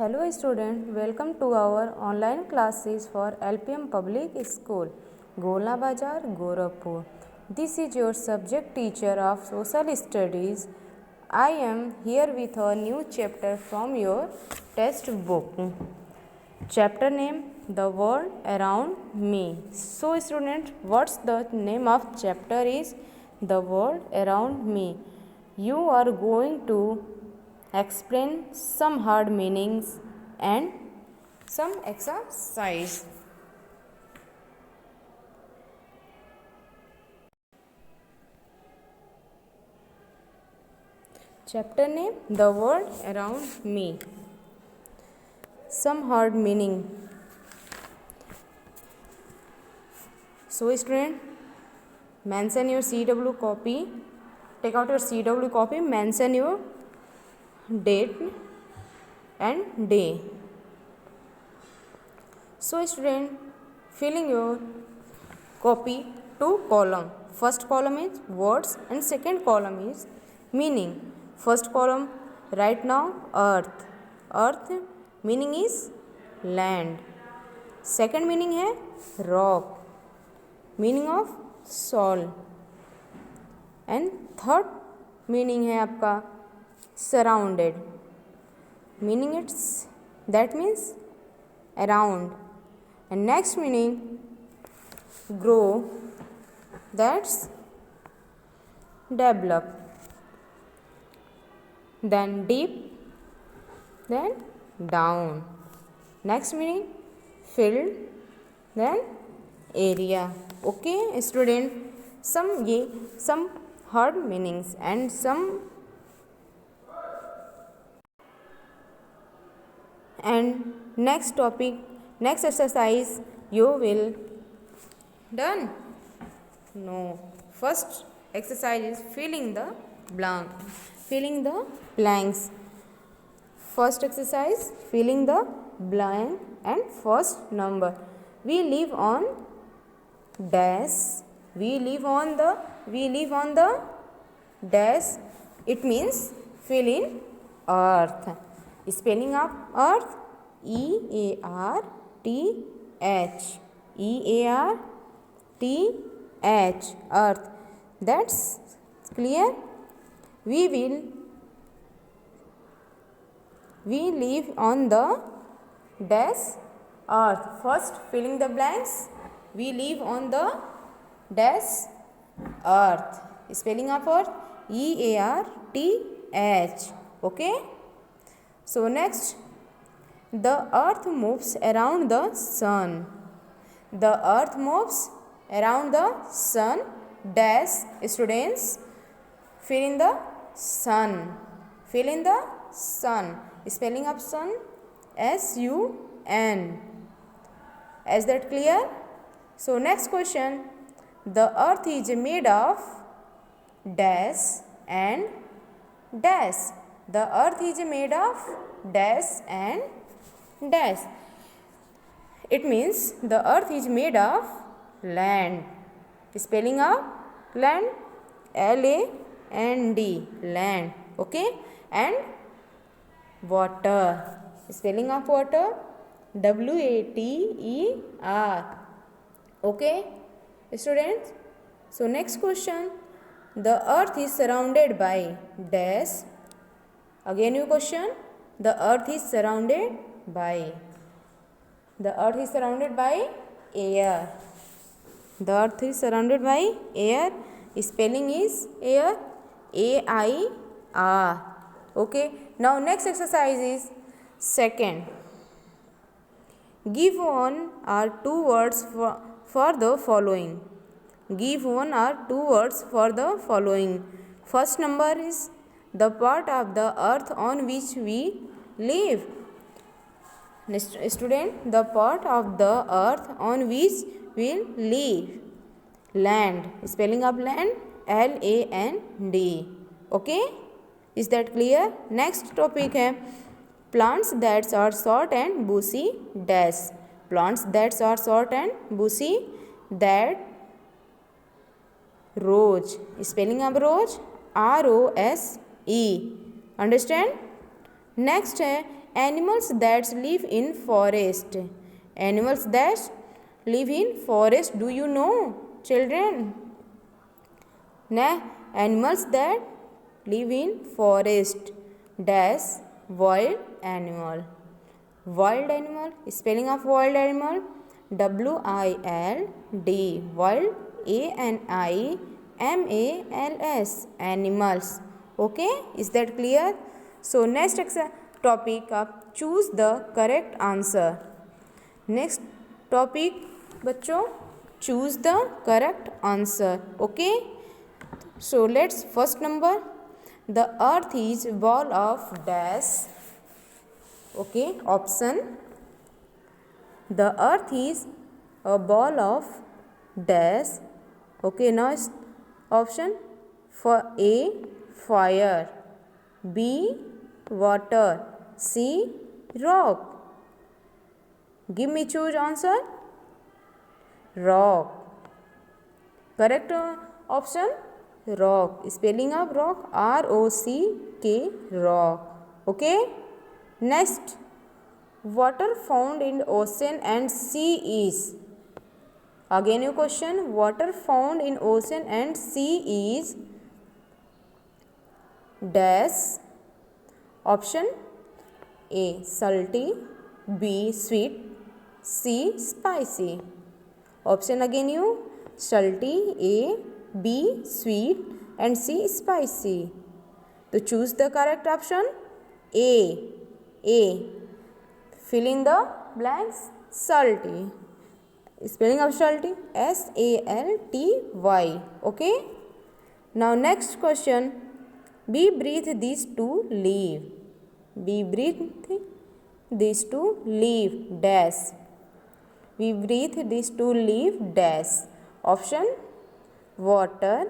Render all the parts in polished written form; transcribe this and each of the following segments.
Hello student, welcome to our online classes for LPM Public School, Golna Bazar, Gorakhpur. This is your subject teacher of Social Studies. I am here with a new chapter from your textbook. Chapter name, The World Around Me. So student, what's the name of chapter is The World Around Me. You are going to explain some hard meanings and some exercise. Chapter name, The World Around Me. Some hard meaning. So student, mention your CW copy. Take out your CW copy, mention your date and day. So student, filling your copy two column. First column is words and second column is meaning. First column, right now earth. Earth meaning is land. Second meaning है rock. Meaning of soil. And third meaning है आपका surrounded. Meaning it's that means around. And next meaning grow, that's develop. Then deep, then down. Next meaning field, then area. Okay student, some hard meanings and some and next topic, next exercise you will done. No, first exercise is filling the blanks. First exercise, filling the blank and first number. We live on dash. We live on the dash. It means fill in earth. Spelling of earth, EARTH. EARTH, earth. That's clear. We live on the dash earth. First filling the blanks. We live on the dash earth. Spelling of earth, EARTH. Okay. So next, the earth moves around the sun. The earth moves around the sun. Dash students, fill in the sun. Fill in the sun. Spelling of sun, SUN. Is that clear? So next question, the earth is made of dash and dash. The earth is made of dash and dash. It means the earth is made of land. Spelling of land, LAND, land. Okay. And water. Spelling of water, WATER. Okay students. So next question, the earth is surrounded by dash. Again new question, the earth is surrounded by. The earth is surrounded by air. The earth is surrounded by air. Spelling is air, AIR. Okay. Now next exercise is second. Give one or two words for the following. Give one or two words for the following. First number is the part of the earth on which we live. Student, the part of the earth on which we live. Land. Spelling of land, LAND. Okay. Is that clear? Next topic है plants that are short and bushy dash. Plants that are short and bushy, that rose. Spelling of rose, ROSE. Understand? Next है animals that live in forest. Animals that live in forest. Do you know, children? Animals that live in forest. Dash wild animal. Wild animal. Spelling of wild animal. W-I-L-D. Wild. A-N-I-M-A-L-S. Animals. Okay, is that clear? So next topic up, choose the correct answer. Next topic बच्चों, choose the correct answer. Okay, so let's first number, the earth is ball of dash. Okay, option, the earth is a ball of dash. Okay, now option, for A, fire, B, water, C, rock. Give me choose answer. Rock. Correct option, rock. Spelling of rock, R-O-C-K, rock. Okay. Next, water found in ocean and sea is. Again your question, water found in ocean and sea is dash. Option A, salty, B, sweet, C, spicy. Option again you, salty, A, B, sweet and C, spicy. To choose the correct option, A. Fill in the blanks, salty. Spelling of salty, S-A-L-T-Y. Okay. Now next question, we breathe these to live. We breathe these to live, dash. We breathe these to live, dash. Option, water,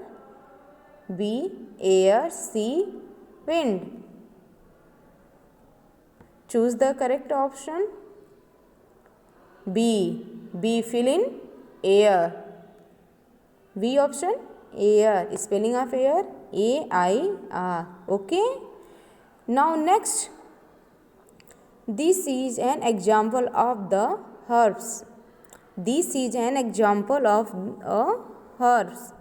B, air, C, wind. Choose the correct option. B. Fill in air. B option, air. Spelling of air, A-I-R. Okay. Now next, this is an example of the herbs. This is an example of a herbs.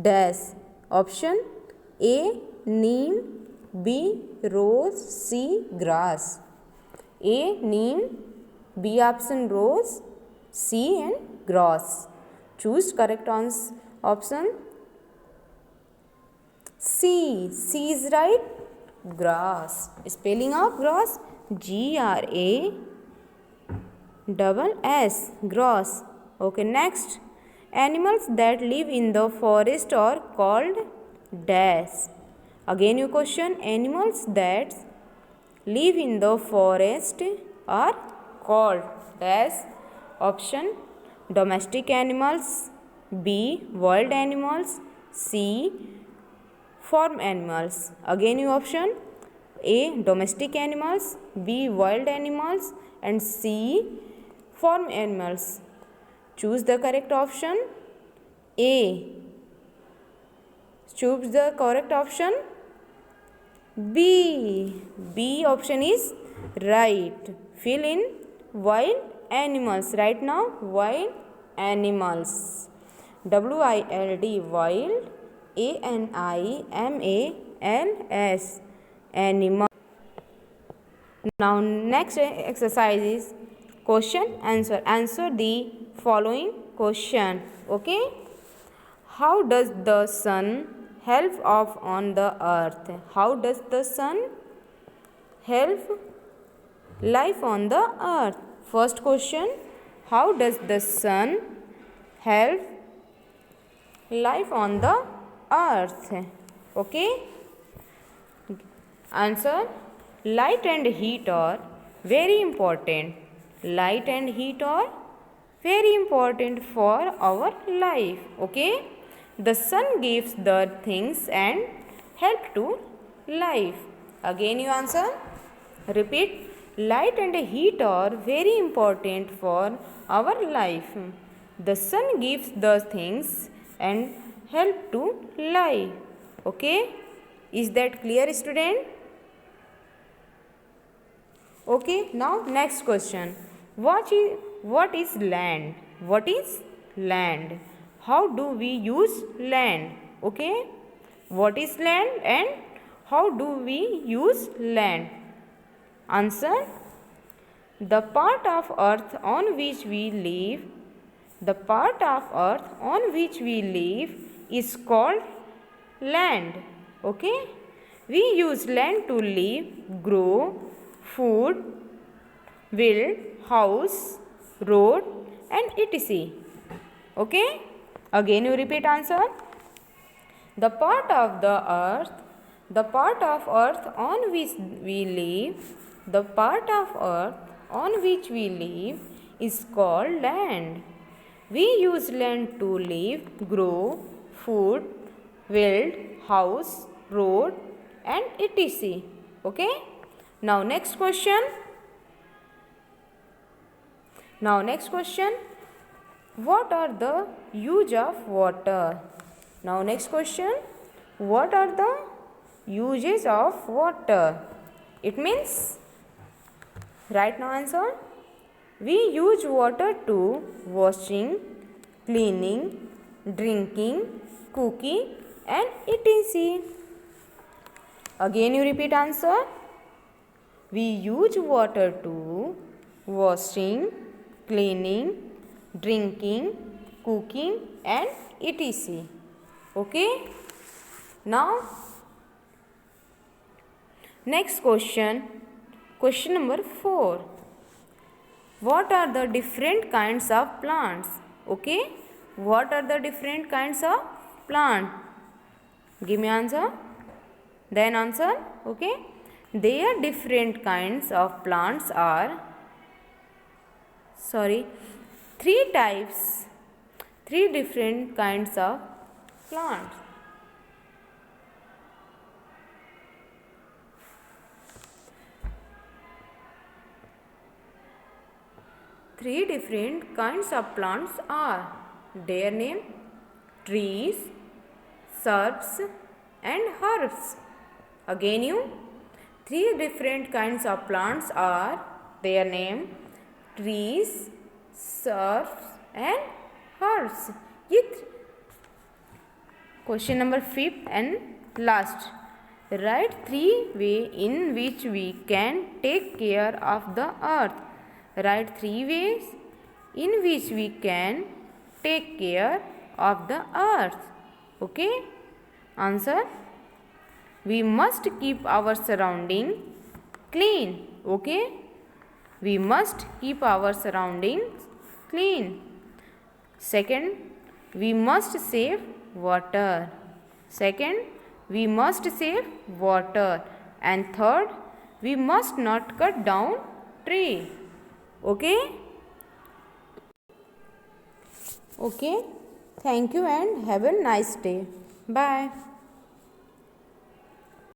Dash. Option A, neem, B, rose, C, grass. A, neem, B option, rose, C and grass. Choose correct option. C. C is right. Grass. Spelling of grass, G-R-A-S-S. Grass. Okay, next. Animals that live in the forest are called dash. Again your question, animals that live in the forest are called dash. Option, domestic animals, B, wild animals, C, farm animals. Again your option, A, domestic animals, B, wild animals and C, farm animals. Choose the correct option. A. Choose the correct option. B. B option is right. Fill in wild animals. Right now, wild animals. W-I-L-D, wild. A-N-I-M-A-L-S, animal. Now next exercise is question answer. Answer the following question. Okay. How does the sun help off on the earth? How does the sun help life on the earth? First question, how does the sun help life on the earth? Okay. Answer, light and heat are very important. Light and heat are very important for our life. Okay. The sun gives the things and help to life. Again you answer. Repeat. Light and heat are very important for our life. The sun gives the things and help to life. Okay. Is that clear, student? Okay, now next question. What is land? What is land? How do we use land? Okay, what is land and how do we use land? Answer: the part of earth on which we live, the part of earth on which we live is called land. Okay, we use land to live, grow food, build house, road and etc. Okay, again you repeat answer. The part of earth on which we live, the part of earth on which we live is called land. We use land to live, grow food, build house, road and etc. Okay, now next question. What are the use of water? Now next question. What are the uses of water? It means, right now answer. We use water to washing, cleaning, drinking, cooking and etc. Again you repeat answer. We use water to washing, cleaning, drinking, cooking and etc. Okay, now next question. Question number 4. What are the different kinds of plants? Okay, what are the different kinds of plant? Give me answer. Then answer. Okay, their different kinds of plants are, three different kinds of plants. Three different kinds of plants are, their name: trees, shrubs and herbs. Again you, three different kinds of plants are, their name: trees, shrubs and herbs. Question number 5 and last. Write 3 ways in which we can take care of the earth. Write 3 ways in which we can take care of the earth. Okay? Answer: we must keep our surrounding clean. Okay? We must keep our surroundings clean. Second, we must save water. Second, we must save water. And third, we must not cut down tree. Okay? Okay. Thank you and have a nice day. Bye.